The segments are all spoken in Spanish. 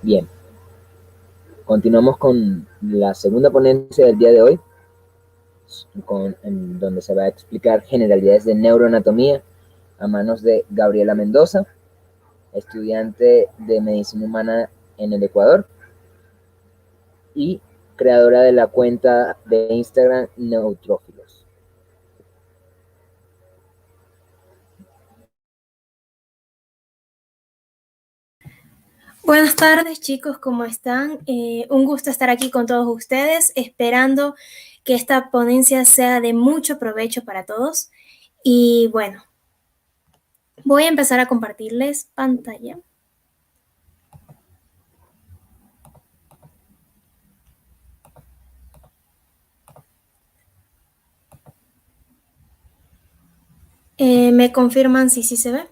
Bien, continuamos con la segunda ponencia del día de hoy, en donde se va a explicar generalidades de neuroanatomía a manos de Gabriela Mendoza, estudiante de Medicina Humana en el Ecuador y creadora de la cuenta de Instagram Neutrófilos. Buenas tardes, chicos, ¿cómo están? Un gusto estar aquí con todos ustedes, esperando que esta ponencia sea de mucho provecho para todos. Y bueno, voy a empezar a compartirles pantalla. ¿Me confirman si sí se ve?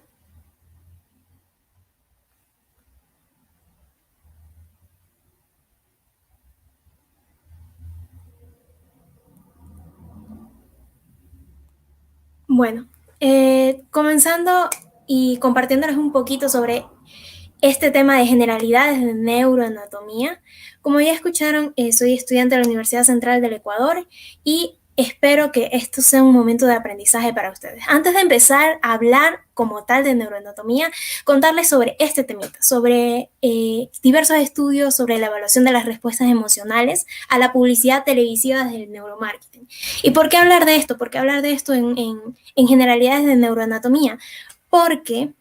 Bueno, comenzando y compartiéndoles un poquito sobre este tema de generalidades de neuroanatomía. Como ya escucharon, soy estudiante de la Universidad Central del Ecuador y espero que esto sea un momento de aprendizaje para ustedes. Antes de empezar a hablar como tal de neuroanatomía, contarles sobre este temita, sobre diversos estudios sobre la evaluación de las respuestas emocionales a la publicidad televisiva del neuromarketing. ¿Y por qué hablar de esto? ¿Por qué hablar de esto en generalidades de neuroanatomía? Porque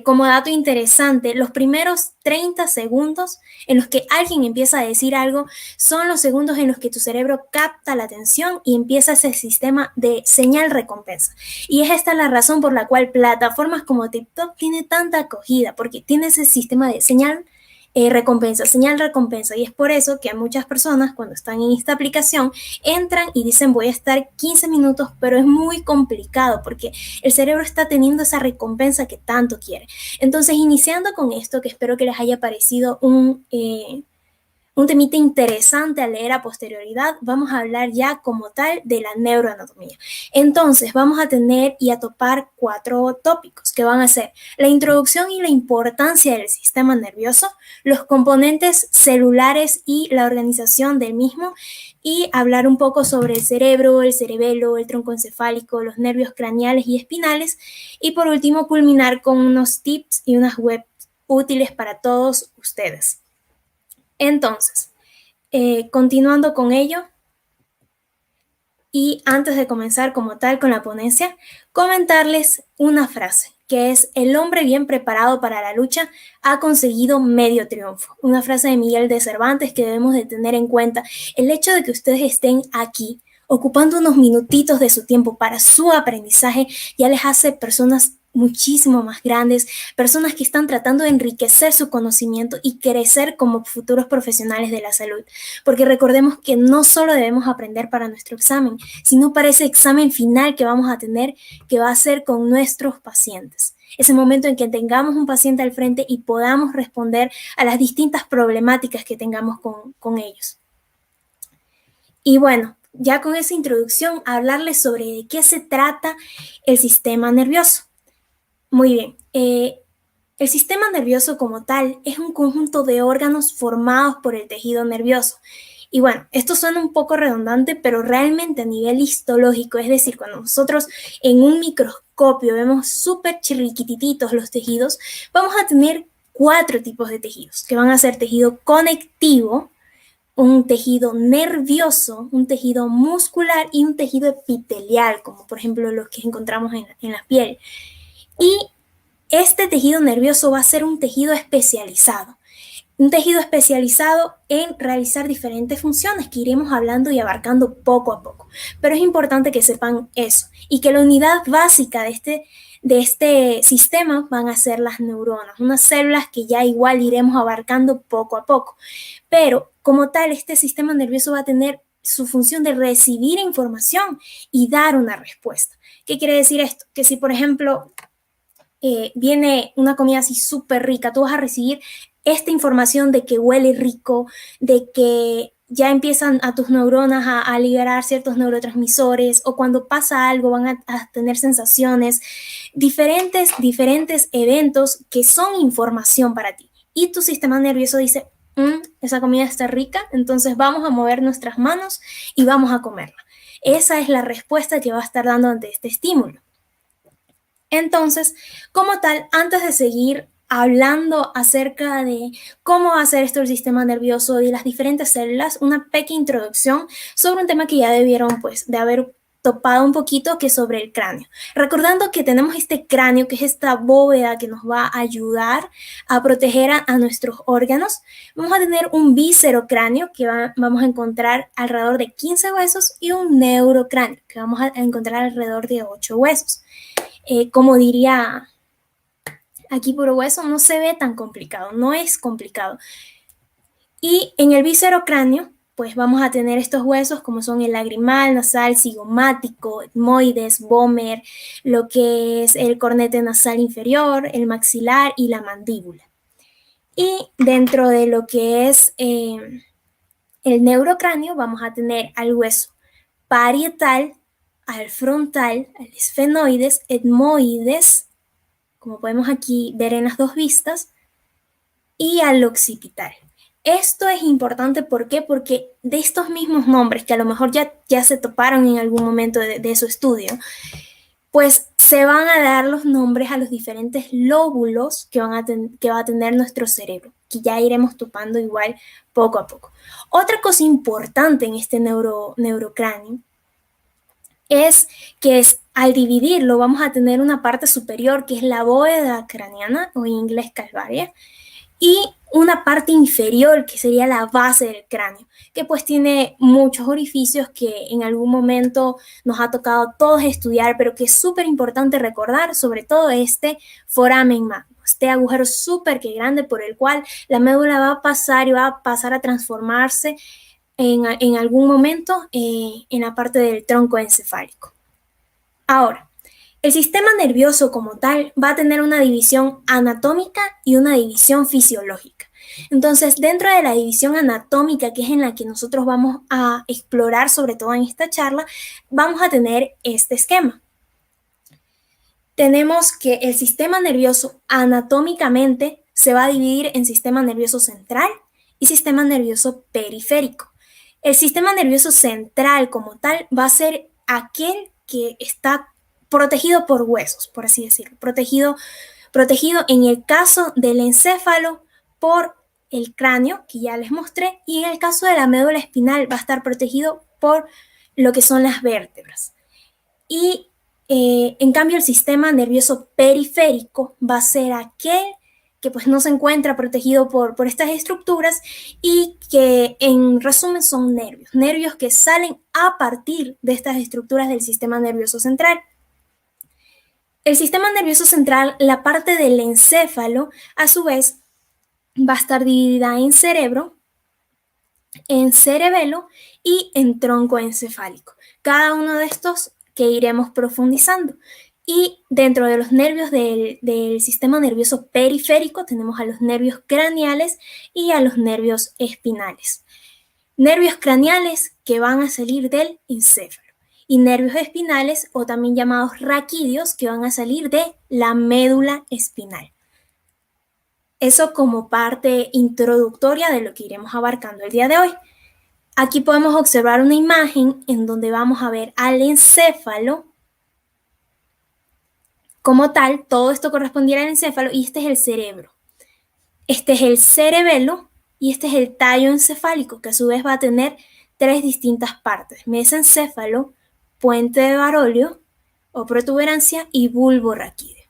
como dato interesante, los primeros 30 segundos en los que alguien empieza a decir algo son los segundos en los que tu cerebro capta la atención y empieza ese sistema de señal recompensa. Y es esta la razón por la cual plataformas como TikTok tiene tanta acogida, porque tiene ese sistema de recompensa, señal recompensa. Y es por eso que a muchas personas cuando están en esta aplicación entran y dicen voy a estar 15 minutos, pero es muy complicado porque el cerebro está teniendo esa recompensa que tanto quiere. Entonces, iniciando con esto, que espero que les haya parecido un temita interesante a leer a posterioridad, vamos a hablar ya como tal de la neuroanatomía. Entonces, vamos a tener y a topar 4 tópicos que van a ser la introducción y la importancia del sistema nervioso, los componentes celulares y la organización del mismo, y hablar un poco sobre el cerebro, el cerebelo, el tronco encefálico, los nervios craneales y espinales, y por último culminar con unos tips y unas webs útiles para todos ustedes. Entonces, continuando con ello, y antes de comenzar como tal con la ponencia, comentarles una frase, que es: el hombre bien preparado para la lucha ha conseguido medio triunfo. Una frase de Miguel de Cervantes que debemos de tener en cuenta. El hecho de que ustedes estén aquí, ocupando unos minutitos de su tiempo para su aprendizaje, ya les hace personas muchísimo más grandes, personas que están tratando de enriquecer su conocimiento y crecer como futuros profesionales de la salud. Porque recordemos que no solo debemos aprender para nuestro examen, sino para ese examen final que vamos a tener, que va a ser con nuestros pacientes. Ese momento en que tengamos un paciente al frente y podamos responder a las distintas problemáticas que tengamos con ellos. Y bueno, ya con esa introducción, hablarles sobre de qué se trata el sistema nervioso. Muy bien. El sistema nervioso como tal es un conjunto de órganos formados por el tejido nervioso. Y bueno, esto suena un poco redundante, pero realmente a nivel histológico, es decir, cuando nosotros en un microscopio vemos súper chiquititos los tejidos, vamos a tener 4 tipos de tejidos, que van a ser tejido conectivo, un tejido nervioso, un tejido muscular y un tejido epitelial, como por ejemplo los que encontramos en la piel. Y este tejido nervioso va a ser un tejido especializado en realizar diferentes funciones que iremos hablando y abarcando poco a poco. Pero es importante que sepan eso y que la unidad básica de este sistema van a ser las neuronas, unas células que ya igual iremos abarcando poco a poco. Pero como tal, este sistema nervioso va a tener su función de recibir información y dar una respuesta. ¿Qué quiere decir esto? Que si, por ejemplo, viene una comida así súper rica, tú vas a recibir esta información de que huele rico, de que ya empiezan a tus neuronas a liberar ciertos neurotransmisores, o cuando pasa algo van a tener sensaciones, diferentes eventos que son información para ti. y tu sistema nervioso dice, esa comida está rica, entonces vamos a mover nuestras manos y vamos a comerla. Esa es la respuesta que va a estar dando ante este estímulo. Entonces, como tal, antes de seguir hablando acerca de cómo va a hacer esto el sistema nervioso y las diferentes células, una pequeña introducción sobre un tema que ya debieron pues de haber topado un poquito, que es sobre el cráneo. Recordando que tenemos este cráneo, que es esta bóveda que nos va a ayudar a proteger a nuestros órganos, vamos a tener un viscerocráneo que vamos a encontrar alrededor de 15 huesos y un neurocráneo que vamos a encontrar alrededor de 8 huesos. Como diría aquí puro hueso, no se ve tan complicado, no es complicado. Y en el viscerocráneo, pues vamos a tener estos huesos como son el lagrimal, nasal, cigomático, etmoides, vómer, lo que es el cornete nasal inferior, el maxilar y la mandíbula. Y dentro de lo que es el neurocráneo, vamos a tener al hueso parietal, al frontal, al esfenoides, etmoides, como podemos aquí ver en las dos vistas, y al occipital. Esto es importante, ¿por qué? Porque de estos mismos nombres, que a lo mejor ya se toparon en algún momento de su estudio, pues se van a dar los nombres a los diferentes lóbulos que va a tener nuestro cerebro, que ya iremos topando igual poco a poco. Otra cosa importante en este neurocráneo es que al dividirlo vamos a tener una parte superior que es la bóveda craneana, o en inglés calvaria, y una parte inferior que sería la base del cráneo, que pues tiene muchos orificios que en algún momento nos ha tocado a todos estudiar, pero que es súper importante recordar, sobre todo este foramen magno, este agujero súper que grande por el cual la médula va a pasar y va a pasar a transformarse en algún momento en la parte del tronco encefálico. Ahora, el sistema nervioso como tal va a tener una división anatómica y una división fisiológica. Entonces, dentro de la división anatómica, que es en la que nosotros vamos a explorar, sobre todo en esta charla, vamos a tener este esquema. Tenemos que el sistema nervioso anatómicamente se va a dividir en sistema nervioso central y sistema nervioso periférico. El sistema nervioso central como tal va a ser aquel que está protegido por huesos, por así decirlo, protegido en el caso del encéfalo por el cráneo, que ya les mostré, y en el caso de la médula espinal va a estar protegido por lo que son las vértebras. Y en cambio el sistema nervioso periférico va a ser aquel que pues no se encuentra protegido por estas estructuras y que en resumen son nervios que salen a partir de estas estructuras del sistema nervioso central. El sistema nervioso central, la parte del encéfalo, a su vez, va a estar dividida en cerebro, en cerebelo y en tronco encefálico. Cada uno de estos que iremos profundizando. Y dentro de los nervios del sistema nervioso periférico tenemos a los nervios craneales y a los nervios espinales. Nervios craneales que van a salir del encéfalo y nervios espinales, o también llamados raquídeos, que van a salir de la médula espinal. Eso como parte introductoria de lo que iremos abarcando el día de hoy. Aquí podemos observar una imagen en donde vamos a ver al encéfalo como tal. Todo esto correspondiera al encéfalo y este es el cerebro. Este es el cerebelo y este es el tallo encefálico, que a su vez va a tener tres distintas partes: mesencéfalo, puente de Barolio o protuberancia y bulbo raquídeo.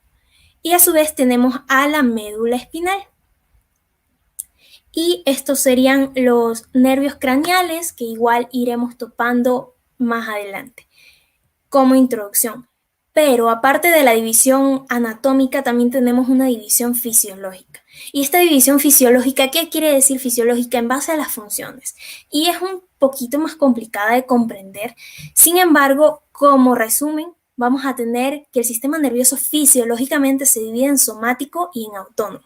Y a su vez tenemos a la médula espinal. Y estos serían los nervios craneales, que igual iremos topando más adelante como introducción. Pero aparte de la división anatómica, también tenemos una división fisiológica. Y esta división fisiológica, ¿qué quiere decir fisiológica? En base a las funciones. Y es un poquito más complicada de comprender. Sin embargo, como resumen, vamos a tener que el sistema nervioso fisiológicamente se divide en somático y en autónomo.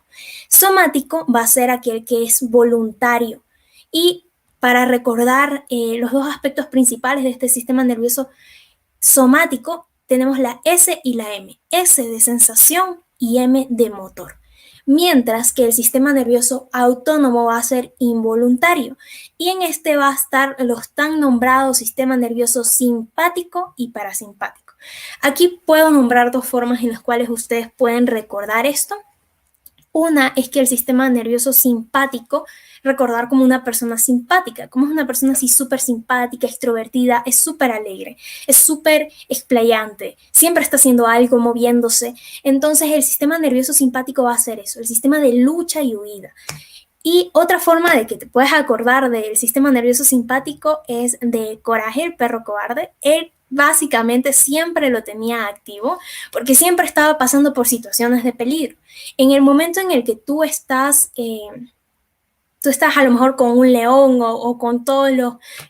Somático va a ser aquel que es voluntario. Y para recordar los dos aspectos principales de este sistema nervioso somático, tenemos la S y la M. S de sensación y M de motor. mientras que el sistema nervioso autónomo va a ser involuntario. Y en este va a estar los tan nombrados sistemas nerviosos simpático y parasimpático. Aquí puedo nombrar dos formas en las cuales ustedes pueden recordar esto. Una es que el sistema nervioso simpático, recordar como una persona simpática, como es una persona así súper simpática, extrovertida, es súper alegre, es súper explayante, siempre está haciendo algo, moviéndose. Entonces el sistema nervioso simpático va a ser eso, el sistema de lucha y huida. Y otra forma de que te puedes acordar del sistema nervioso simpático es de Coraje, el perro cobarde. Él básicamente siempre lo tenía activo porque siempre estaba pasando por situaciones de peligro. En el momento en el que tú estás a lo mejor con un león o con todos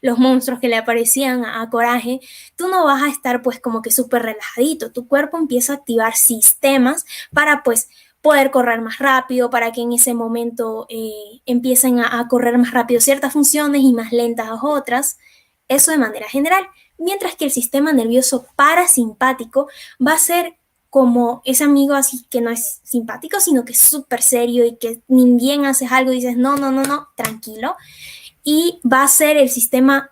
los monstruos que le aparecían a Coraje, tú no vas a estar pues como que súper relajadito. Tu cuerpo empieza a activar sistemas para pues poder correr más rápido, para que en ese momento empiecen a correr más rápido ciertas funciones y más lentas otras. Eso de manera general. Mientras que el sistema nervioso parasimpático va a ser como ese amigo así que no es simpático, sino que es súper serio y que ni bien haces algo y dices, no, no, no, no, tranquilo. Y va a ser el sistema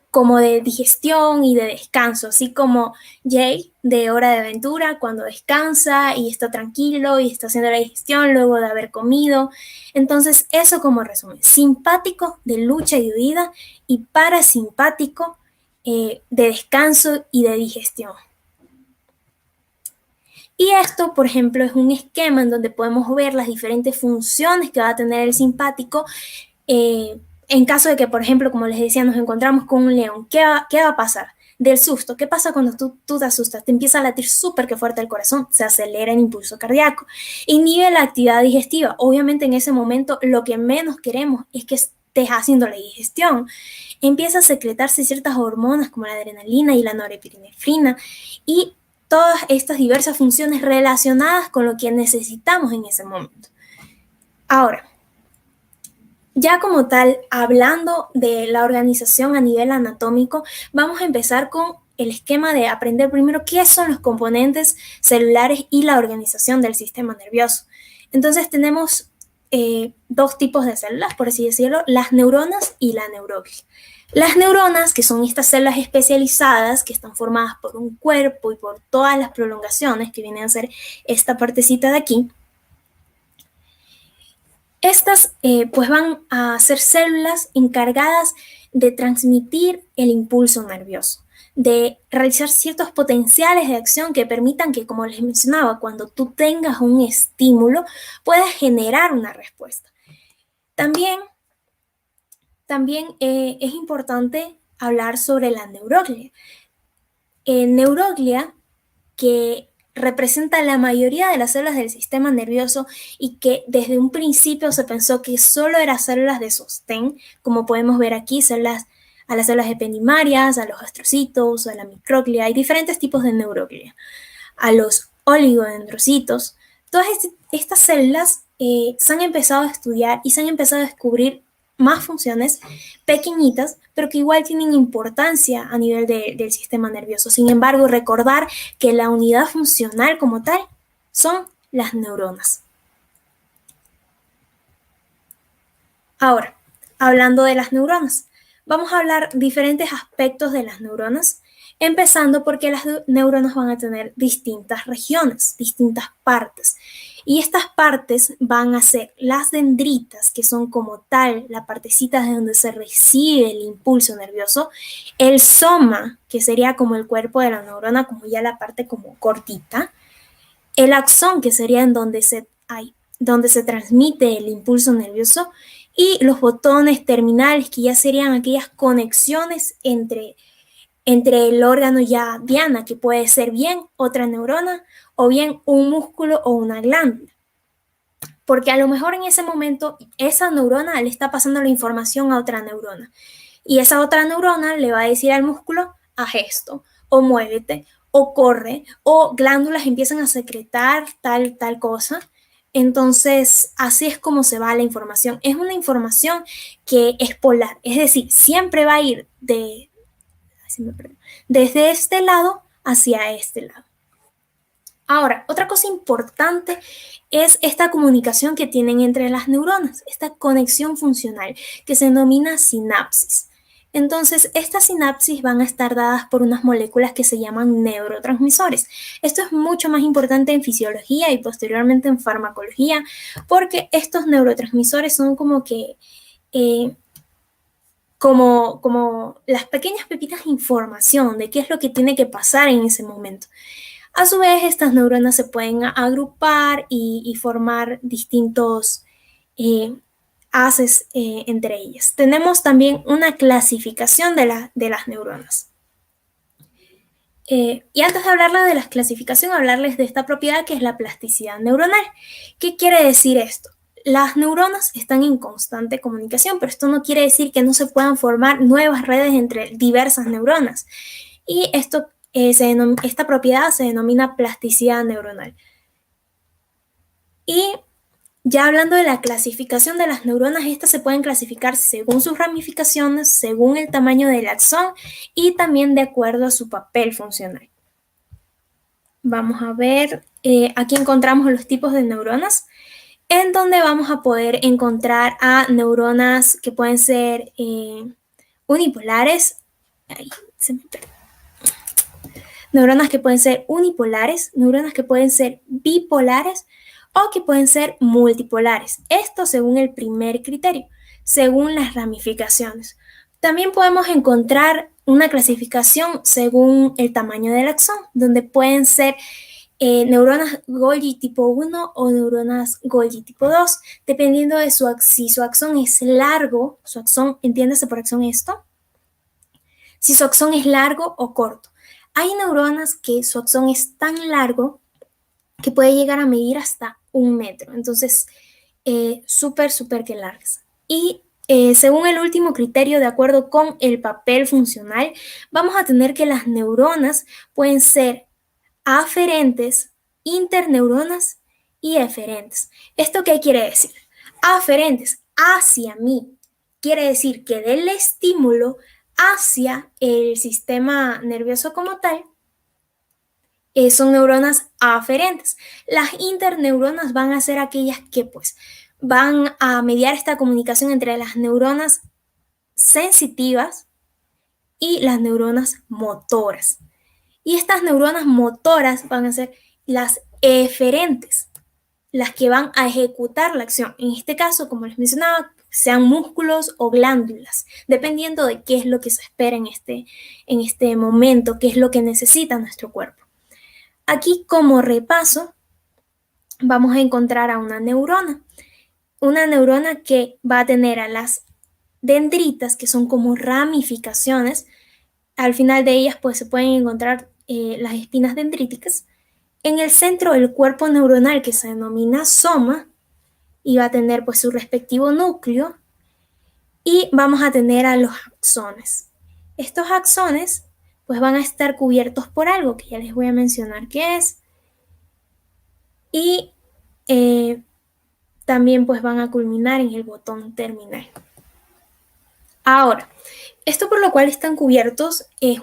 como de digestión y de descanso, así como Jay de Hora de Aventura, cuando descansa y está tranquilo y está haciendo la digestión luego de haber comido. Entonces, eso como resumen, simpático de lucha y huida y parasimpático de descanso y de digestión. Y esto, por ejemplo, es un esquema en donde podemos ver las diferentes funciones que va a tener el simpático en caso de que, por ejemplo, como les decía, nos encontramos con un león. ¿Qué va a pasar? Del susto. ¿Qué pasa cuando tú te asustas? Te empieza a latir súper que fuerte el corazón, se acelera el impulso cardíaco, inhibe la actividad digestiva. Obviamente en ese momento lo que menos queremos es que estés haciendo la digestión. Empieza a secretarse ciertas hormonas como la adrenalina y la norepinefrina y todas estas diversas funciones relacionadas con lo que necesitamos en ese momento. Ahora, ya como tal, hablando de la organización a nivel anatómico, vamos a empezar con el esquema de aprender primero qué son los componentes celulares y la organización del sistema nervioso. Entonces tenemos dos tipos de células, por así decirlo, las neuronas y la neuroglia. Las neuronas, que son estas células especializadas que están formadas por un cuerpo y por todas las prolongaciones que vienen a ser esta partecita de aquí, estas pues van a ser células encargadas de transmitir el impulso nervioso, de realizar ciertos potenciales de acción que permitan que, como les mencionaba, cuando tú tengas un estímulo, puedas generar una respuesta. También es importante hablar sobre la neuroglia. Neuroglia, que representa la mayoría de las células del sistema nervioso y que desde un principio se pensó que solo eran células de sostén, como podemos ver aquí, a las células ependimarias, a los astrocitos, a la microglia, hay diferentes tipos de neuroglia, a los oligodendrocitos. Todas estas células se han empezado a estudiar y se han empezado a descubrir más funciones pequeñitas, pero que igual tienen importancia a nivel del sistema nervioso. Sin embargo, recordar que la unidad funcional como tal son las neuronas. Ahora, hablando de las neuronas, vamos a hablar diferentes aspectos de las neuronas, empezando porque las neuronas van a tener distintas regiones, distintas partes. Y estas partes van a ser las dendritas, que son como tal la partecita de donde se recibe el impulso nervioso, el soma, que sería como el cuerpo de la neurona, como ya la parte como cortita, el axón, que sería en donde se transmite el impulso nervioso, y los botones terminales, que ya serían aquellas conexiones entre el órgano ya diana, que puede ser bien otra neurona o bien un músculo o una glándula. Porque a lo mejor en ese momento esa neurona le está pasando la información a otra neurona y esa otra neurona le va a decir al músculo, haz esto, o muévete, o corre, o glándulas empiezan a secretar tal cosa. Entonces, así es como se va la información. Es una información que es polar, es decir, siempre va a ir desde este lado hacia este lado. Ahora, otra cosa importante es esta comunicación que tienen entre las neuronas, esta conexión funcional que se denomina sinapsis. Entonces, estas sinapsis van a estar dadas por unas moléculas que se llaman neurotransmisores. Esto es mucho más importante en fisiología y posteriormente en farmacología, porque estos neurotransmisores son como que como las pequeñas pepitas de información de qué es lo que tiene que pasar en ese momento. A su vez, estas neuronas se pueden agrupar y formar distintos haces entre ellas. Tenemos también una clasificación de las neuronas. Y antes de hablarles de la clasificación, hablarles de esta propiedad que es la plasticidad neuronal. ¿Qué quiere decir esto? Las neuronas están en constante comunicación, pero esto no quiere decir que no se puedan formar nuevas redes entre diversas neuronas. Y esta propiedad se denomina plasticidad neuronal. Y ya hablando de la clasificación de las neuronas, estas se pueden clasificar según sus ramificaciones, según el tamaño del axón y también de acuerdo a su papel funcional. Vamos a ver, aquí encontramos los tipos de neuronas, en donde vamos a poder encontrar a neuronas que pueden ser unipolares. Ahí, se me perdió. Neuronas que pueden ser unipolares, neuronas que pueden ser bipolares o que pueden ser multipolares. Esto según el primer criterio, según las ramificaciones. También podemos encontrar una clasificación según el tamaño del axón, donde pueden ser neuronas Golgi tipo 1 o neuronas Golgi tipo 2, dependiendo de si su axón es largo, su axón, entiéndase por axón esto, si su axón es largo o corto. Hay neuronas que su axón es tan largo que puede llegar a medir hasta 1 metro. Entonces, súper que largas. Y según el último criterio, de acuerdo con el papel funcional, vamos a tener que las neuronas pueden ser aferentes, interneuronas y eferentes. ¿Esto qué quiere decir? Aferentes, hacia mí. Quiere decir que del estímulo hacia el sistema nervioso como tal, son neuronas aferentes. Las interneuronas van a ser aquellas que pues van a mediar esta comunicación entre las neuronas sensitivas y las neuronas motoras. Y estas neuronas motoras van a ser las eferentes, las que van a ejecutar la acción. En este caso, como les mencionaba, sean músculos o glándulas, dependiendo de qué es lo que se espera en este momento, qué es lo que necesita nuestro cuerpo. Aquí, como repaso, vamos a encontrar a una neurona que va a tener a las dendritas, que son como ramificaciones. Al final de ellas pues se pueden encontrar las espinas dendríticas. En el centro del cuerpo neuronal, que se denomina soma, y va a tener pues su respectivo núcleo, y vamos a tener a los axones. Estos axones pues van a estar cubiertos por algo que ya les voy a mencionar qué es, y también pues van a culminar en el botón terminal. Ahora, esto por lo cual están cubiertos es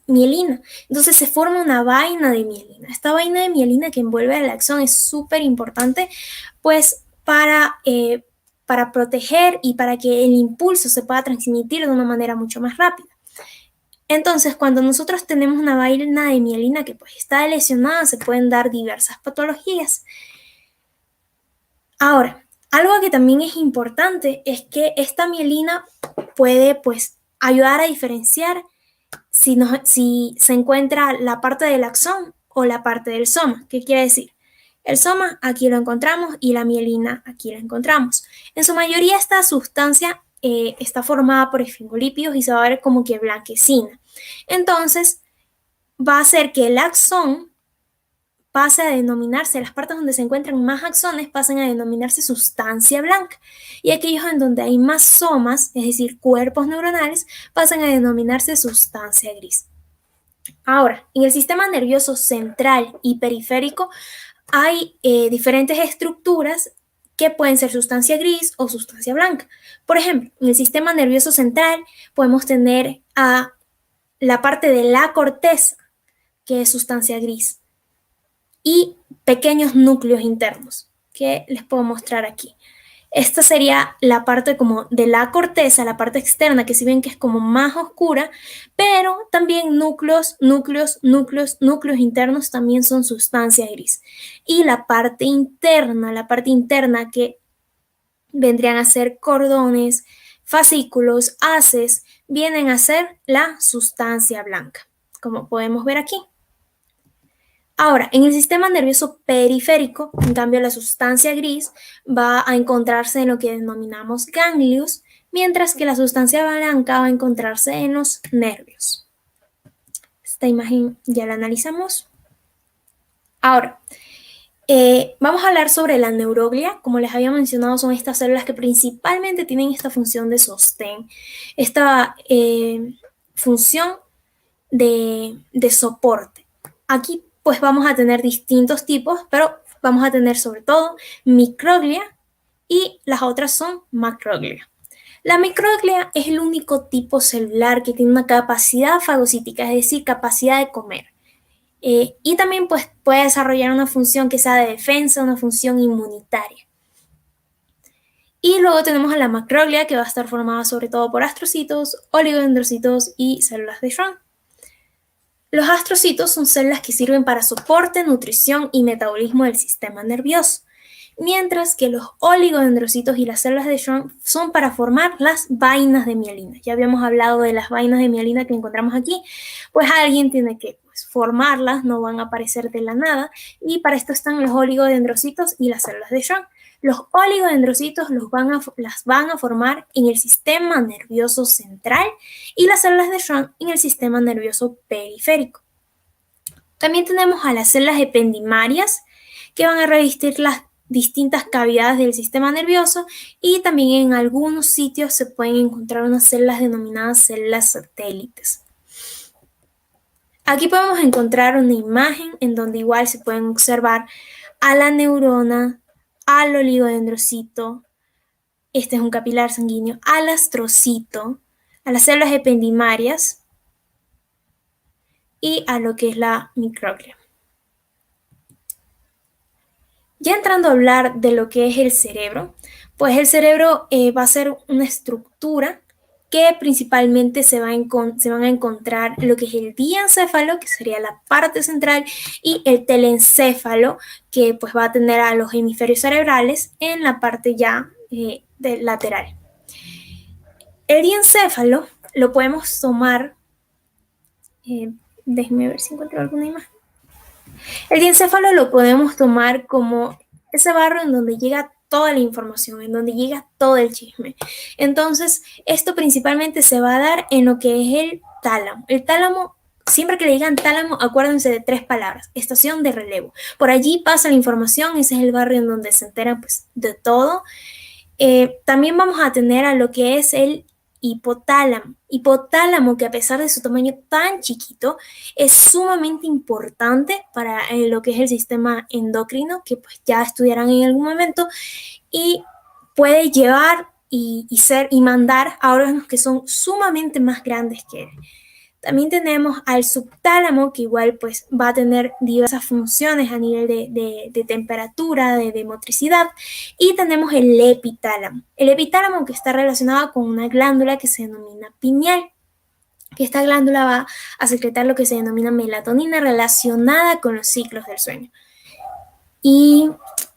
mielina. Entonces se forma una vaina de mielina. Esta vaina de mielina que envuelve al axón es súper importante, pues para proteger y para que el impulso se pueda transmitir de una manera mucho más rápida. Entonces, cuando nosotros tenemos una vaina de mielina que pues está lesionada, se pueden dar diversas patologías. Ahora, algo que también es importante es que esta mielina puede pues ayudar a diferenciar si se encuentra la parte del axón o la parte del soma. ¿Qué quiere decir? El soma aquí lo encontramos y la mielina aquí la encontramos. En su mayoría esta sustancia está formada por esfingolípidos y se va a ver como que blanquecina. Entonces va a hacer que el axón pase a denominarse, las partes donde se encuentran más axones pasan a denominarse sustancia blanca, y aquellos en donde hay más somas, es decir, cuerpos neuronales, pasan a denominarse sustancia gris. Ahora, en el sistema nervioso central y periférico hay diferentes estructuras que pueden ser sustancia gris o sustancia blanca. Por ejemplo, en el sistema nervioso central podemos tener a la parte de la corteza, que es sustancia gris. y pequeños núcleos internos, que les puedo mostrar aquí. Esta sería la parte como de la corteza, la parte externa, que si ven que es como más oscura, pero también núcleos internos también son sustancia gris. Y la parte interna que vendrían a ser cordones, fascículos, haces, vienen a ser la sustancia blanca, como podemos ver aquí. Ahora, en el sistema nervioso periférico, en cambio, la sustancia gris va a encontrarse en lo que denominamos ganglios, mientras que la sustancia blanca va a encontrarse en los nervios. Esta imagen ya la analizamos. Ahora, vamos a hablar sobre la neuroglia. Como les había mencionado, son estas células que principalmente tienen esta función de sostén, esta función de soporte. Aquí pues vamos a tener distintos tipos, pero vamos a tener sobre todo microglia y las otras son macroglia. La microglia es el único tipo celular que tiene una capacidad fagocítica, es decir, capacidad de comer. Y también pues, puede desarrollar una función que sea de defensa, una función inmunitaria. Y luego tenemos a la macroglia, que va a estar formada sobre todo por astrocitos, oligodendrocitos y células de Schwann. Los astrocitos son células que sirven para soporte, nutrición y metabolismo del sistema nervioso, mientras que los oligodendrocitos y las células de Schwann son para formar las vainas de mielina. Ya habíamos hablado de las vainas de mielina que encontramos aquí, pues alguien tiene que formarlas, no van a aparecer de la nada, y para esto están los oligodendrocitos y las células de Schwann. Los oligodendrocitos las van a formar en el sistema nervioso central y las células de Schwann en el sistema nervioso periférico. También tenemos a las células ependimarias que van a revestir las distintas cavidades del sistema nervioso, y también en algunos sitios se pueden encontrar unas células denominadas células satélites. Aquí podemos encontrar una imagen en donde igual se pueden observar a la neurona, al oligodendrocito, este es un capilar sanguíneo, al astrocito, a las células ependimarias y a lo que es la microglia. Ya entrando a hablar de lo que es el cerebro, pues el cerebro va a ser una estructura que principalmente se van a encontrar lo que es el diencéfalo, que sería la parte central, y el telencéfalo, que pues va a tener a los hemisferios cerebrales en la parte ya lateral. El diencéfalo lo podemos tomar, déjenme ver si encuentro alguna imagen. El diencéfalo lo podemos tomar como ese barro en donde llega toda la información, en donde llega todo el chisme. Entonces, esto principalmente se va a dar en lo que es el tálamo. El tálamo, siempre que le digan tálamo, acuérdense de 3 palabras: estación de relevo. Por allí pasa la información, ese es el barrio en donde se enteran pues, de todo. También vamos a tener a lo que es el hipotálamo, que a pesar de su tamaño tan chiquito, es sumamente importante para lo que es el sistema endocrino, que pues ya estudiarán en algún momento, y puede llevar y mandar a órganos que son sumamente más grandes que él. También tenemos al subtálamo, que igual pues va a tener diversas funciones a nivel de temperatura, de motricidad. Y tenemos el epitálamo. El epitálamo, que está relacionado con una glándula que se denomina pineal, que esta glándula va a secretar lo que se denomina melatonina, relacionada con los ciclos del sueño. Y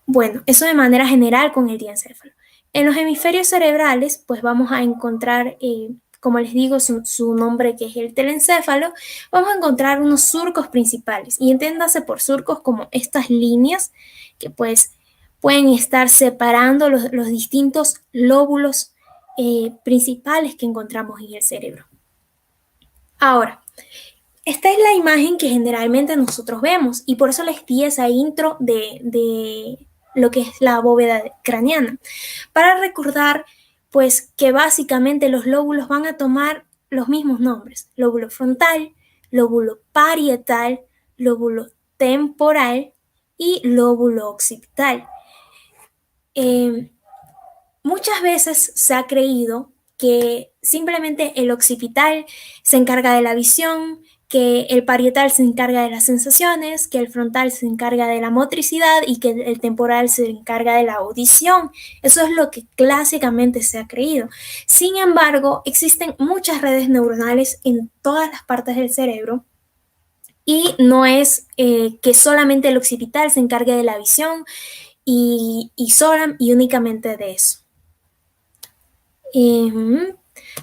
bueno, eso de manera general con el diencéfalo. En los hemisferios cerebrales pues vamos a encontrar como les digo, su nombre, que es el telencéfalo, vamos a encontrar unos surcos principales. Y entiéndase por surcos como estas líneas que pues pueden estar separando los distintos lóbulos principales que encontramos en el cerebro. Ahora, esta es la imagen que generalmente nosotros vemos, y por eso les di esa intro de lo que es la bóveda craneana, para recordar pues que básicamente los lóbulos van a tomar los mismos nombres: lóbulo frontal, lóbulo parietal, lóbulo temporal y lóbulo occipital. Muchas veces se ha creído que simplemente el occipital se encarga de la visión, que el parietal se encarga de las sensaciones, que el frontal se encarga de la motricidad y que el temporal se encarga de la audición. Eso es lo que clásicamente se ha creído. Sin embargo, existen muchas redes neuronales en todas las partes del cerebro y no es que solamente el occipital se encargue de la visión y únicamente de eso.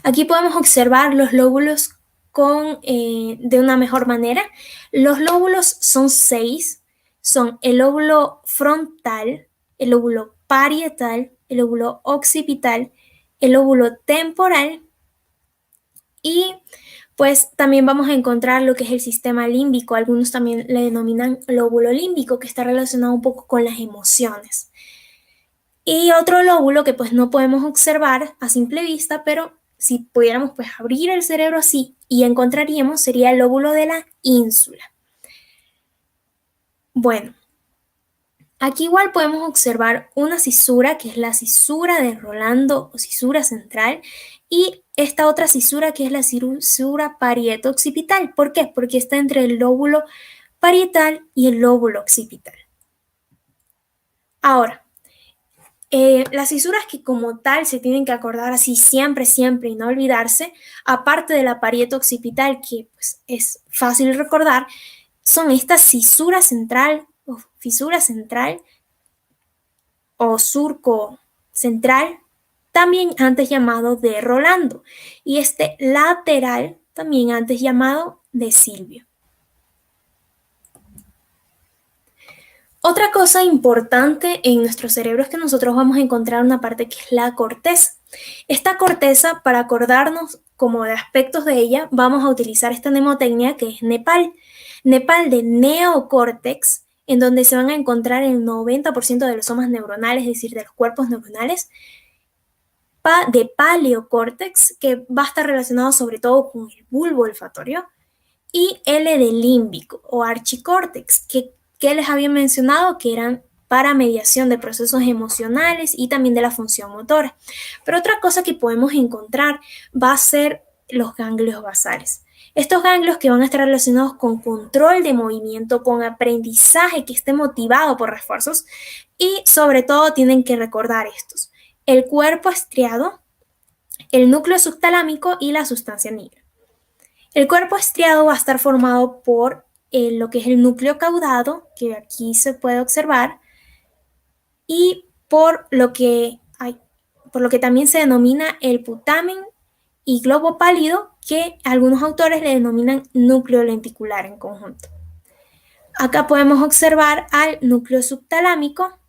Aquí podemos observar los lóbulos de una mejor manera. Los lóbulos son 6, son el lóbulo frontal, el lóbulo parietal, el lóbulo occipital, el lóbulo temporal y pues también vamos a encontrar lo que es el sistema límbico. Algunos también le denominan lóbulo límbico, que está relacionado un poco con las emociones. Y otro lóbulo que pues no podemos observar a simple vista, pero si pudiéramos pues abrir el cerebro así y encontraríamos, sería el lóbulo de la ínsula. Bueno, aquí igual podemos observar una cisura que es la cisura de Rolando o cisura central y esta otra cisura que es la cisura parieto-occipital. ¿Por qué? Porque está entre el lóbulo parietal y el lóbulo occipital. Ahora, las cisuras que como tal se tienen que acordar así siempre, siempre y no olvidarse, aparte de la parieto occipital que pues, es fácil recordar, son esta cisura central o fisura central o surco central, también antes llamado de Rolando, y este lateral, también antes llamado de Silvio. Otra cosa importante en nuestro cerebro es que nosotros vamos a encontrar una parte que es la corteza. Esta corteza, para acordarnos como de aspectos de ella, vamos a utilizar esta mnemotecnia que es Nepal. Nepal de neocórtex, en donde se van a encontrar el 90% de los somas neuronales, es decir, de los cuerpos neuronales. De paleocórtex, que va a estar relacionado sobre todo con el bulbo olfatorio. Y L de límbico o archicórtex, que les había mencionado que eran para mediación de procesos emocionales y también de la función motora. Pero otra cosa que podemos encontrar va a ser los ganglios basales. Estos ganglios que van a estar relacionados con control de movimiento, con aprendizaje que esté motivado por refuerzos y sobre todo tienen que recordar estos: el cuerpo estriado, el núcleo subtalámico y la sustancia nigra. El cuerpo estriado va a estar formado por lo que es el núcleo caudado, que aquí se puede observar, y por lo que también se denomina el putamen y globo pálido, que algunos autores le denominan núcleo lenticular en conjunto. Acá podemos observar al núcleo subtalámico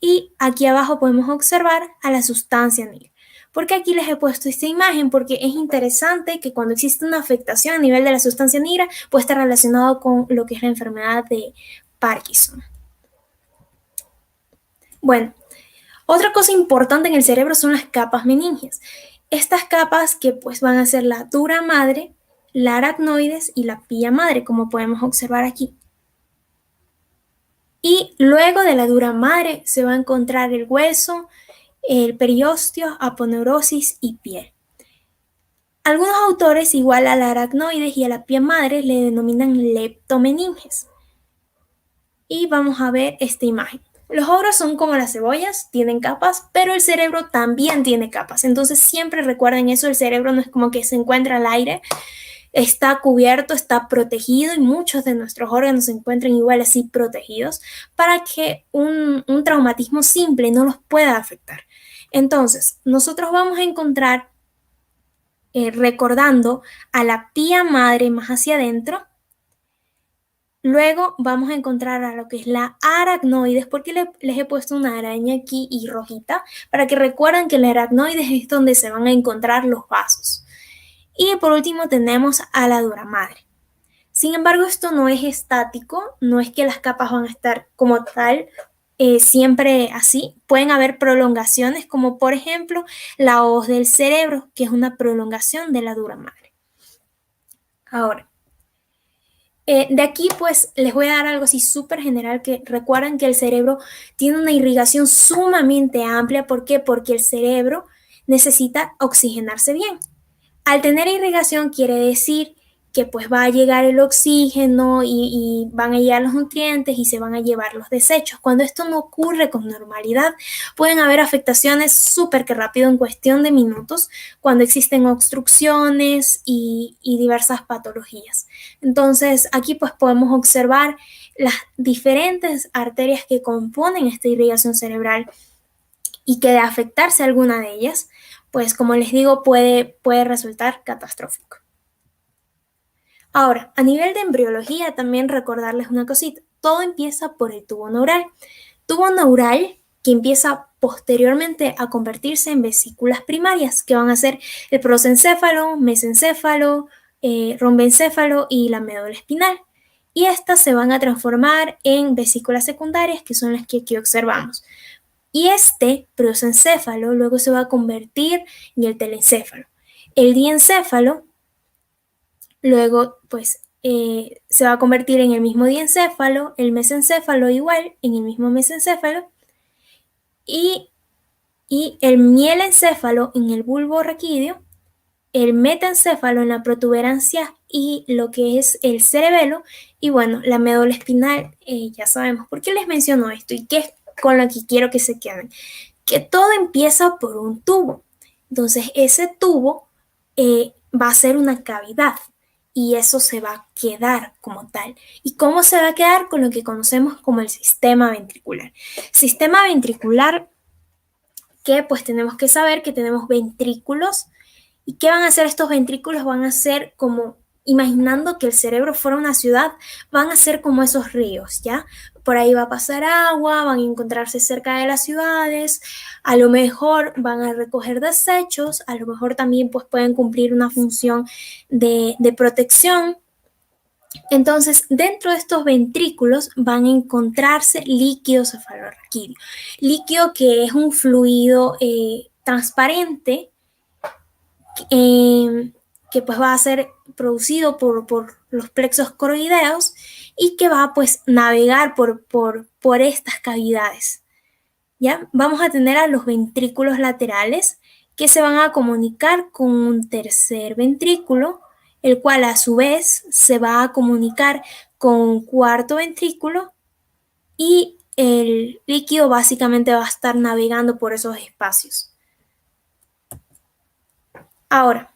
y aquí abajo podemos observar a la sustancia nigra. ¿Por qué aquí les he puesto esta imagen? Porque es interesante que cuando existe una afectación a nivel de la sustancia nigra puede estar relacionado con lo que es la enfermedad de Parkinson. Bueno, otra cosa importante en el cerebro son las capas meningias. Estas capas que pues van a ser la dura madre, la aracnoides y la pía madre, como podemos observar aquí. Y luego de la dura madre se va a encontrar el hueso, el periósteo, aponeurosis y piel. Algunos autores, igual a la aracnoides y a la pía madre, le denominan leptomeninges. Y vamos a ver esta imagen. Los ogros son como las cebollas, tienen capas, pero el cerebro también tiene capas. Entonces siempre recuerden eso, el cerebro no es como que se encuentra al aire, está cubierto, está protegido y muchos de nuestros órganos se encuentran igual así protegidos para que un traumatismo simple no los pueda afectar. Entonces, nosotros vamos a encontrar, recordando a la pía madre más hacia adentro, luego vamos a encontrar a lo que es la aracnoides, porque les he puesto una araña aquí y rojita, para que recuerden que la aracnoides es donde se van a encontrar los vasos. Y por último tenemos a la dura madre. Sin embargo, esto no es estático, no es que las capas van a estar como tal siempre así. Pueden haber prolongaciones, como por ejemplo la hoz del cerebro, que es una prolongación de la dura madre. Ahora, de aquí pues les voy a dar algo así súper general, que recuerden que el cerebro tiene una irrigación sumamente amplia. ¿Por qué? Porque el cerebro necesita oxigenarse bien. Al tener irrigación quiere decir que pues va a llegar el oxígeno y van a llegar los nutrientes y se van a llevar los desechos. Cuando esto no ocurre con normalidad, pueden haber afectaciones súper que rápido en cuestión de minutos cuando existen obstrucciones y diversas patologías. Entonces, aquí pues podemos observar las diferentes arterias que componen esta irrigación cerebral y que de afectarse alguna de ellas, pues como les digo, puede resultar catastrófico. Ahora, a nivel de embriología, también recordarles una cosita. Todo empieza por el tubo neural. Tubo neural que empieza posteriormente a convertirse en vesículas primarias, que van a ser el prosencéfalo, mesencéfalo, rombencéfalo y la médula espinal. Y estas se van a transformar en vesículas secundarias, que son las que aquí observamos. Y este prosencéfalo luego se va a convertir en el telencéfalo. El diencéfalo luego, pues, se va a convertir en el mismo diencéfalo, el mesencéfalo igual, en el mismo mesencéfalo, y el mielencéfalo en el bulbo raquídeo, el metaencéfalo en la protuberancia y lo que es el cerebelo, y bueno, la médula espinal, ya sabemos. ¿Por qué les menciono esto? ¿Y qué es con lo que quiero que se queden? Que todo empieza por un tubo. Entonces, ese tubo va a ser una cavidad y eso se va a quedar como tal. ¿Y cómo se va a quedar? Con lo que conocemos como el sistema ventricular. Sistema ventricular que pues tenemos que saber que tenemos ventrículos. ¿Y qué van a hacer estos ventrículos? Van a ser como, imaginando que el cerebro fuera una ciudad, van a ser como esos ríos, ¿ya? Por ahí va a pasar agua, van a encontrarse cerca de las ciudades, a lo mejor van a recoger desechos, a lo mejor también pues pueden cumplir una función de protección. Entonces, dentro de estos ventrículos van a encontrarse líquido cefalorraquídeo, líquido que es un fluido transparente que pues va a ser producido por los plexos coroideos y que va pues navegar por estas cavidades. ¿Ya? Vamos a tener a los ventrículos laterales que se van a comunicar con un tercer ventrículo, el cual a su vez se va a comunicar con un cuarto ventrículo y el líquido básicamente va a estar navegando por esos espacios. Ahora,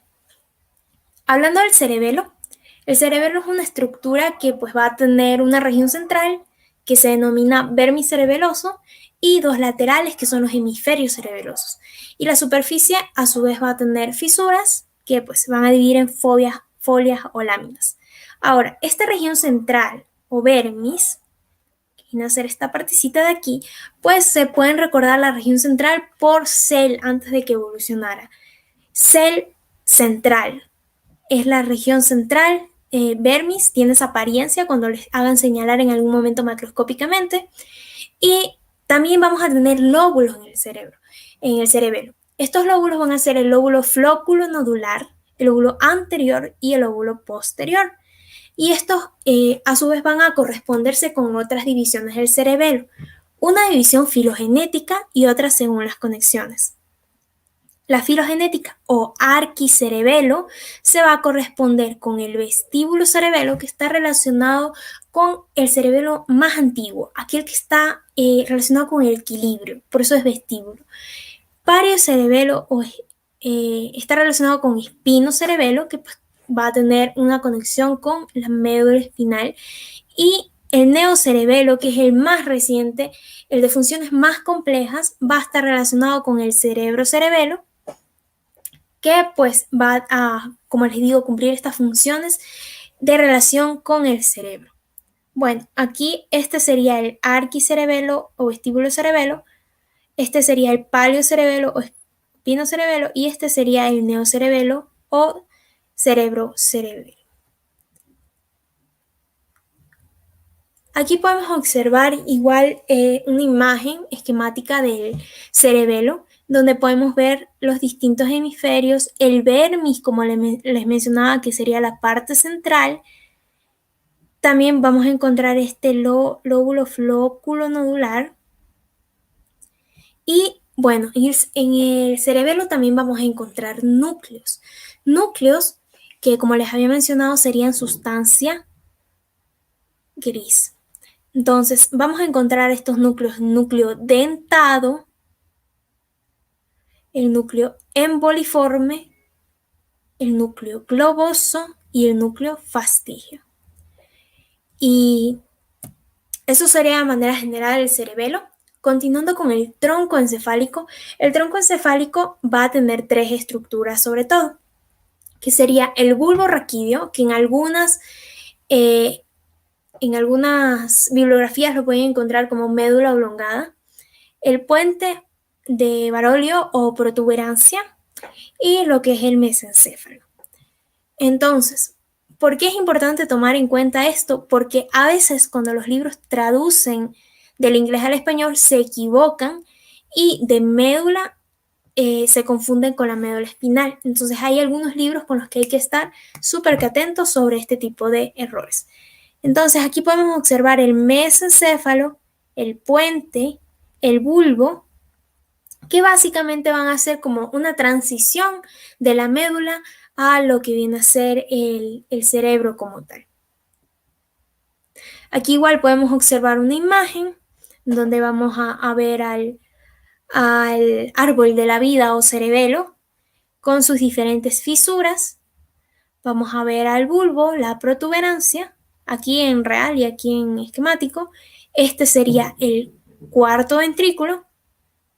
hablando del cerebelo, el cerebelo es una estructura que pues va a tener una región central que se denomina vermicerebeloso y dos laterales que son los hemisferios cerebelosos. Y la superficie a su vez va a tener fisuras que pues van a dividir en folias o láminas. Ahora, esta región central o vermis, que viene a ser esta partecita de aquí, pues se pueden recordar la región central por cel antes de que evolucionara. Cel central es la región central. Vermis tiene esa apariencia cuando les hagan señalar en algún momento macroscópicamente. Y también vamos a tener lóbulos en el cerebelo. Estos lóbulos van a ser el lóbulo flóculo nodular, el lóbulo anterior y el lóbulo posterior. Y estos a su vez van a corresponderse con otras divisiones del cerebelo. Una división filogenética y otra según las conexiones. La filogenética o arquicerebelo se va a corresponder con el vestíbulo cerebelo que está relacionado con el cerebelo más antiguo, aquel que está relacionado con el equilibrio, por eso es vestíbulo. Pariocerebelo está relacionado con espinocerebelo, que pues, va a tener una conexión con la médula espinal, y el neocerebelo, que es el más reciente, el de funciones más complejas, va a estar relacionado con el cerebro-cerebelo, que pues va a, como les digo, cumplir estas funciones de relación con el cerebro. Bueno, aquí este sería el arquicerebelo o vestíbulo cerebelo, este sería el paliocerebelo o espinocerebelo y este sería el neocerebelo o cerebro-cerebelo. Aquí podemos observar igual una imagen esquemática del cerebelo, donde podemos ver los distintos hemisferios, el vermis, como les mencionaba, que sería la parte central. También vamos a encontrar este lóbulo flóculo nodular. Y bueno, en el cerebelo también vamos a encontrar núcleos que como les había mencionado serían sustancia gris. Entonces vamos a encontrar estos núcleos: el núcleo dentado, el núcleo emboliforme, el núcleo globoso y el núcleo fastigio. Y eso sería de manera general el cerebelo. Continuando con el tronco encefálico, el tronco encefálico va a tener tres estructuras sobre todo, que sería el bulbo raquídeo, que en algunas bibliografías lo pueden encontrar como médula oblongada, el puente de Barolio o protuberancia y lo que es el mesencéfalo. Entonces, ¿por qué es importante tomar en cuenta esto? Porque a veces cuando los libros traducen del inglés al español se equivocan y de médula se confunden con la médula espinal. Entonces hay algunos libros con los que hay que estar súper atentos sobre este tipo de errores. Entonces aquí podemos observar el mesencéfalo, el puente, el bulbo, que básicamente van a ser como una transición de la médula a lo que viene a ser el cerebro como tal. Aquí igual podemos observar una imagen donde vamos a ver al árbol de la vida o cerebelo con sus diferentes fisuras. Vamos a ver al bulbo, la protuberancia, aquí en real y aquí en esquemático. Este sería el cuarto ventrículo,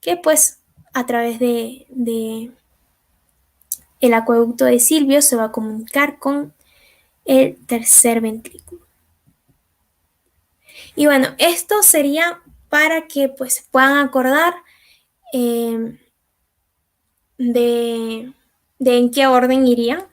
que pues a través de el acueducto de Silvio se va a comunicar con el tercer ventrículo. Y bueno, esto sería para que pues puedan acordar de en qué orden irían.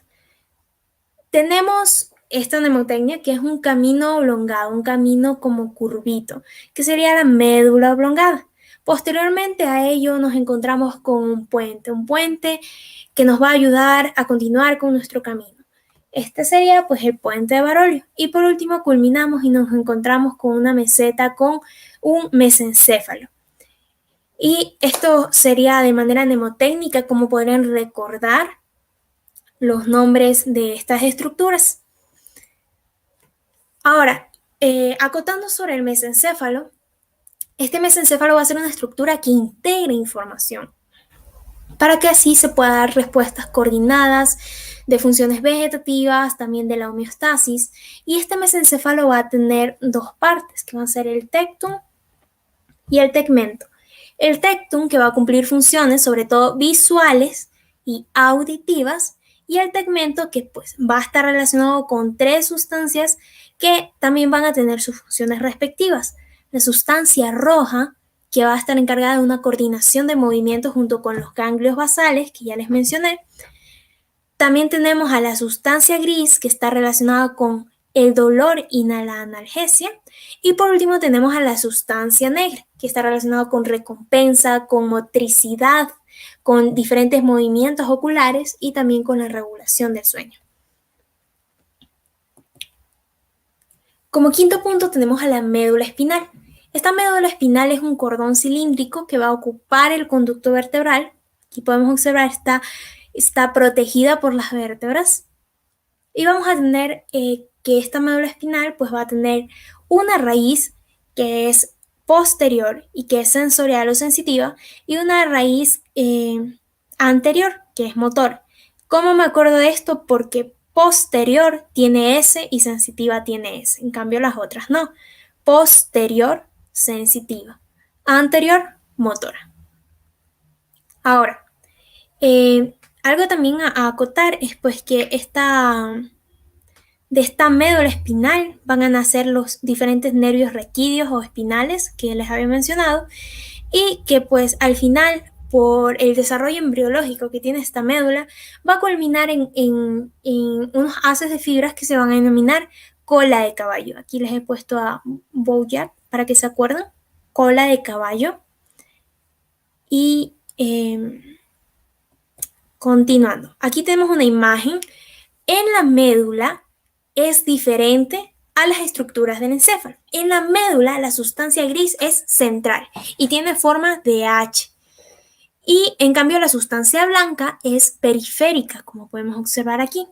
Tenemos esta mnemotecnia que es un camino oblongado, un camino como curvito, que sería la médula oblongada. Posteriormente a ello nos encontramos con un puente que nos va a ayudar a continuar con nuestro camino. Este sería pues el puente de Barolio. Y por último culminamos y nos encontramos con una meseta con un mesencéfalo. Y esto sería de manera mnemotécnica como podrían recordar los nombres de estas estructuras. Ahora, acotando sobre el mesencéfalo, este mesencéfalo va a ser una estructura que integra información para que así se puedan dar respuestas coordinadas de funciones vegetativas, también de la homeostasis. Y este mesencéfalo va a tener dos partes, que van a ser el tectum y el tegmento. El tectum, que va a cumplir funciones sobre todo visuales y auditivas, y el tegmento, que pues va a estar relacionado con tres sustancias que también van a tener sus funciones respectivas. La sustancia roja, que va a estar encargada de una coordinación de movimientos junto con los ganglios basales, que ya les mencioné. También tenemos a la sustancia gris, que está relacionada con el dolor y la analgesia. Y por último tenemos a la sustancia negra, que está relacionada con recompensa, con motricidad, con diferentes movimientos oculares y también con la regulación del sueño. Como quinto punto tenemos a la médula espinal. Esta médula espinal es un cordón cilíndrico que va a ocupar el conducto vertebral. Aquí podemos observar, está protegida por las vértebras. Y vamos a tener que esta médula espinal pues va a tener una raíz que es posterior y que es sensorial o sensitiva, y una raíz anterior que es motor. ¿Cómo me acuerdo de esto? Porque posterior tiene S y sensitiva tiene S, en cambio las otras no. Posterior, sensitiva. Anterior, motora. Ahora, algo también a acotar es pues que de esta médula espinal van a nacer los diferentes nervios raquídeos o espinales que les había mencionado, y que pues al final, por el desarrollo embriológico que tiene esta médula, va a culminar en unos haces de fibras que se van a denominar cola de caballo. Aquí les he puesto a Bojack para que se acuerden, cola de caballo. Y continuando, aquí tenemos una imagen. En la médula es diferente a las estructuras del encéfalo. En la médula la sustancia gris es central y tiene forma de H. Y en cambio la sustancia blanca es periférica, como podemos observar aquí.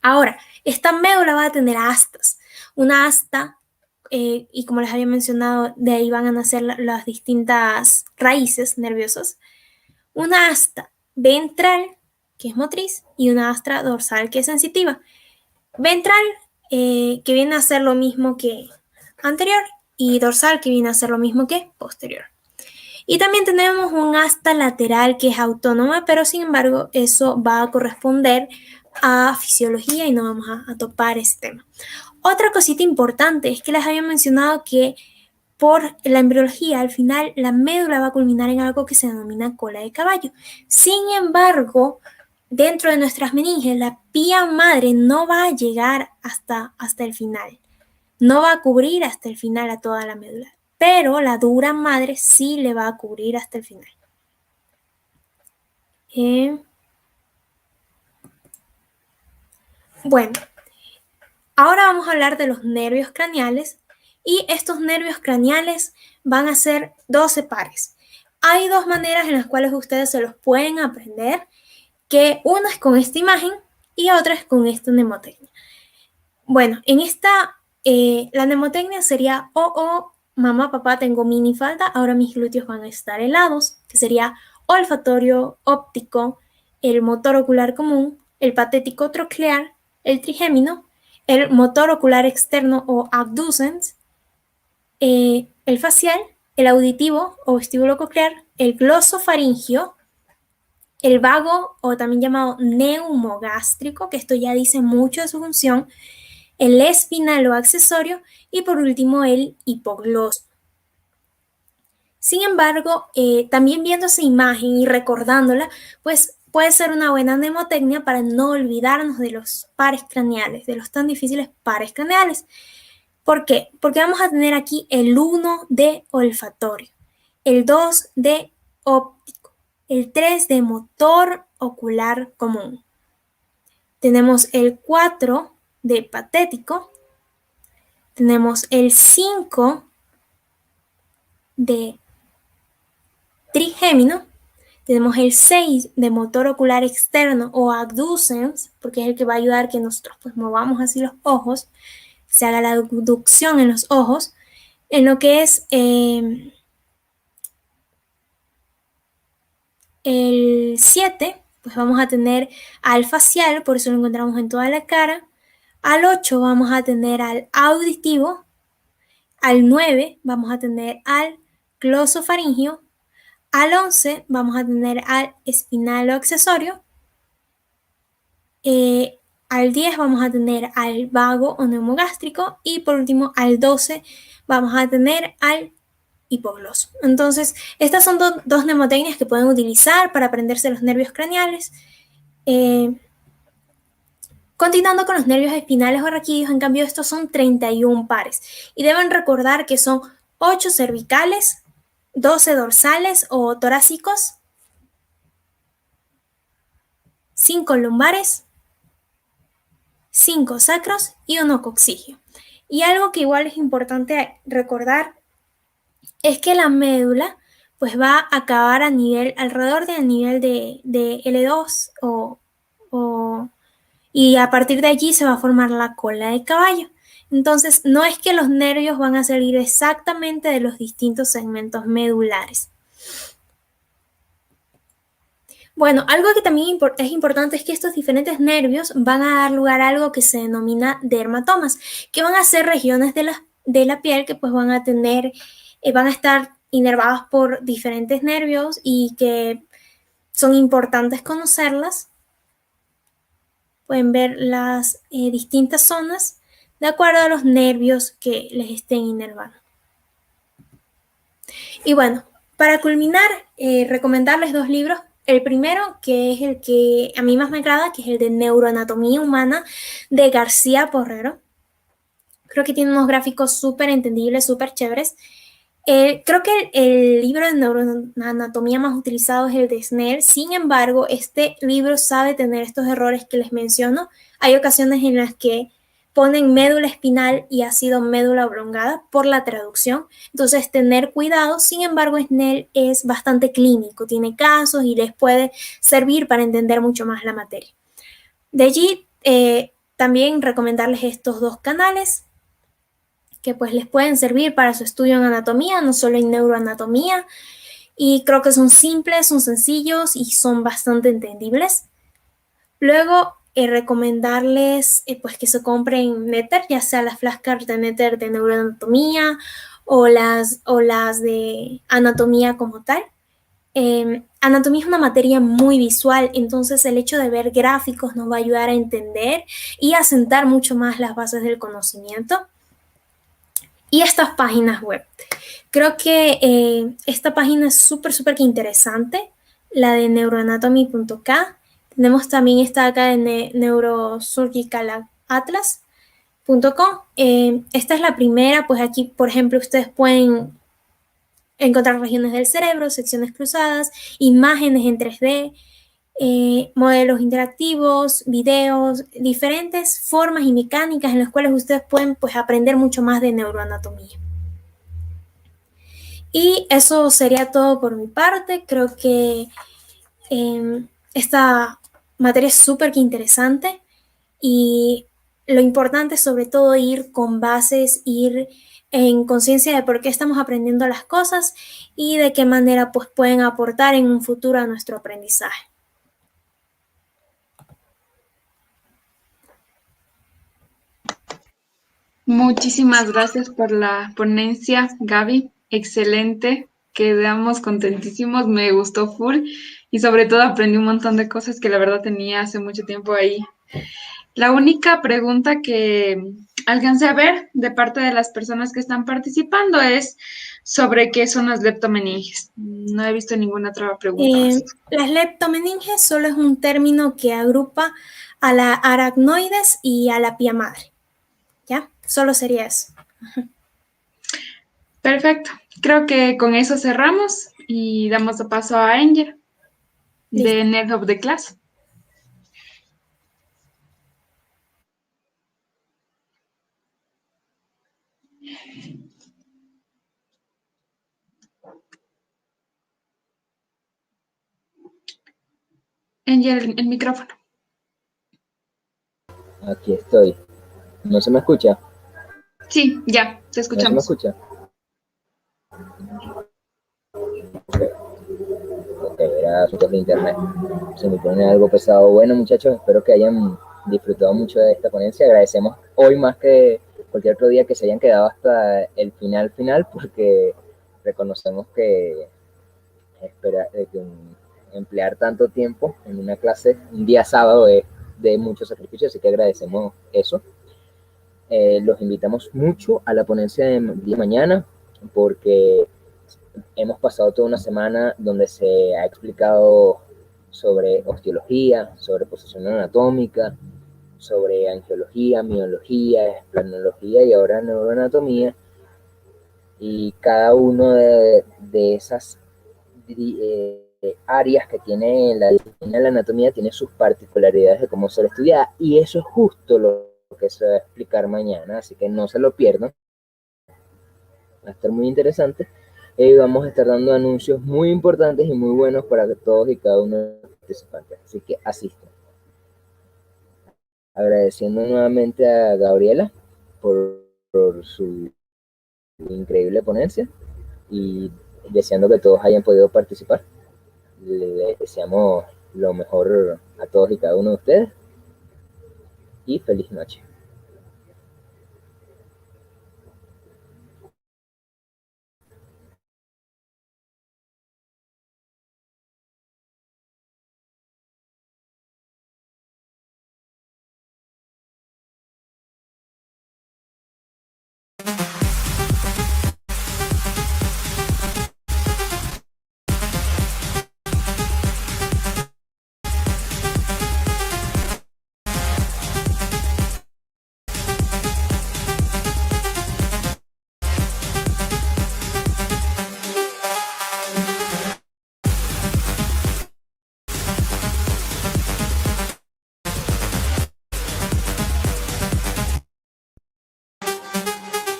Ahora, esta médula va a tener astas. Una asta, y como les había mencionado, de ahí van a nacer las distintas raíces nerviosas. Una asta ventral, que es motriz, y una asta dorsal, que es sensitiva. Ventral, que viene a ser lo mismo que anterior, y dorsal, que viene a ser lo mismo que posterior. Y también tenemos un asta lateral que es autónoma, pero sin embargo eso va a corresponder a fisiología y no vamos a topar ese tema. Otra cosita importante es que les había mencionado que por la embriología, al final la médula va a culminar en algo que se denomina cola de caballo. Sin embargo, dentro de nuestras meninges, la pía madre no va a llegar hasta el final. No va a cubrir hasta el final a toda la médula, pero la dura madre sí le va a cubrir hasta el final. Bueno, ahora vamos a hablar de los nervios craneales, y estos nervios craneales van a ser 12 pares. Hay dos maneras en las cuales ustedes se los pueden aprender, que una es con esta imagen y otra es con esta mnemotecnia. Bueno, en esta, la mnemotecnia sería: oh, mamá, papá, tengo minifalda, ahora mis glúteos van a estar helados, que sería olfatorio, óptico, el motor ocular común, el patético troclear, el trigémino, el motor ocular externo o abducens, el facial, el auditivo o vestíbulo coclear, el glosofaringio, el vago o también llamado neumogástrico, que esto ya dice mucho de su función, el espinal o accesorio, y por último el hipogloso. Sin embargo, también viendo esa imagen y recordándola, pues puede ser una buena mnemotecnia para no olvidarnos de los pares craneales, de los tan difíciles pares craneales. ¿Por qué? Porque vamos a tener aquí el 1 de olfatorio, el 2 de óptico, el 3 de motor ocular común. Tenemos el 4 de patético, tenemos el 5 de trigémino, tenemos el 6 de motor ocular externo o abducens, porque es el que va a ayudar que nosotros pues movamos así los ojos, se haga la abducción en los ojos, en lo que es el 7, pues vamos a tener al facial, por eso lo encontramos en toda la cara. Al 8 vamos a tener al auditivo. Al 9 vamos a tener al glosofaringio. Al 11 vamos a tener al espinal o accesorio. Al 10 vamos a tener al vago o neumogástrico. Y por último, al 12 vamos a tener al hipogloso. Entonces, estas son dos mnemotecnias que pueden utilizar para aprenderse los nervios craneales. Continuando con los nervios espinales o raquídeos, en cambio, estos son 31 pares. Y deben recordar que son 8 cervicales, 12 dorsales o torácicos, 5 lumbares, 5 sacros y 1 coccigio. Y algo que igual es importante recordar es que la médula pues va a acabar alrededor del nivel de L2 y a partir de allí se va a formar la cola de caballo. Entonces, no es que los nervios van a salir exactamente de los distintos segmentos medulares. Bueno, algo que también es importante es que estos diferentes nervios van a dar lugar a algo que se denomina dermatomas, que van a ser regiones de la piel que pues van a estar inervadas por diferentes nervios y que son importantes conocerlas. Pueden ver las distintas zonas de acuerdo a los nervios que les estén inervando. Y bueno, para culminar, recomendarles 2 libros. El primero, que es el que a mí más me agrada, que es el de Neuroanatomía Humana de García Porrero. Creo que tiene unos gráficos súper entendibles, súper chéveres. Creo que el libro de neuroanatomía más utilizado es el de Snell. Sin embargo, este libro sabe tener estos errores que les menciono. Hay ocasiones en las que ponen médula espinal y ha sido médula oblongada por la traducción. Entonces, tener cuidado. Sin embargo, Snell es bastante clínico, tiene casos y les puede servir para entender mucho más la materia. De allí, también recomendarles estos dos canales que pues les pueden servir para su estudio en anatomía, no solo en neuroanatomía, y creo que son simples, son sencillos y son bastante entendibles. Luego, recomendarles pues que se compren Netter, ya sea las flashcards de Netter de neuroanatomía o las de anatomía como tal. Anatomía es una materia muy visual, entonces el hecho de ver gráficos nos va a ayudar a entender y a sentar mucho más las bases del conocimiento. Y estas páginas web. Creo que esta página es súper interesante, la de neuroanatomy.k. Tenemos también esta acá de neurosurgicalatlas.com. Esta es la primera, pues aquí, por ejemplo, ustedes pueden encontrar regiones del cerebro, secciones cruzadas, imágenes en 3D, modelos interactivos, videos, diferentes formas y mecánicas en las cuales ustedes pueden pues, aprender mucho más de neuroanatomía. Y eso sería todo por mi parte. Creo que esta materia es súper interesante y lo importante es sobre todo ir con bases, ir en conciencia de por qué estamos aprendiendo las cosas y de qué manera pues, pueden aportar en un futuro a nuestro aprendizaje. Muchísimas gracias por la ponencia, Gaby. Excelente. Quedamos contentísimos. Me gustó full y sobre todo aprendí un montón de cosas que la verdad tenía hace mucho tiempo ahí. La única pregunta que alcancé a ver de parte de las personas que están participando es sobre qué son las leptomeninges. No he visto ninguna otra pregunta más. Las leptomeninges solo es un término que agrupa a las aracnoides y a la pía madre. ¿Ya? Solo sería eso. Perfecto. Creo que con eso cerramos y damos paso a Angel de Nerd of the Class. Angel, el micrófono. Aquí estoy. ¿No se me escucha? Sí, ya, te ¿No se me escuchamos. escucha? Ok, era asuntos de internet. Se me pone algo pesado. Bueno, muchachos, espero que hayan disfrutado mucho de esta ponencia. Agradecemos hoy más que cualquier otro día que se hayan quedado hasta el final, porque reconocemos que emplear tanto tiempo en una clase, un día sábado, es de mucho sacrificio, así que agradecemos eso. Los invitamos mucho a la ponencia de día mañana, porque hemos pasado toda una semana donde se ha explicado sobre osteología, sobre posición anatómica, sobre angiología, miología, esplanología y ahora neuroanatomía. Y cada uno de esas áreas que tiene la disciplina de la anatomía tiene sus particularidades de cómo ser estudiada. Y eso es justo lo que se va a explicar mañana, así que no se lo pierdan. Va a estar muy interesante. Vamos a estar dando anuncios muy importantes y muy buenos para todos y cada uno de los participantes. Así que asistan. Agradeciendo nuevamente a Gabriela por su increíble ponencia y deseando que todos hayan podido participar. Les deseamos lo mejor a todos y cada uno de ustedes y feliz noche.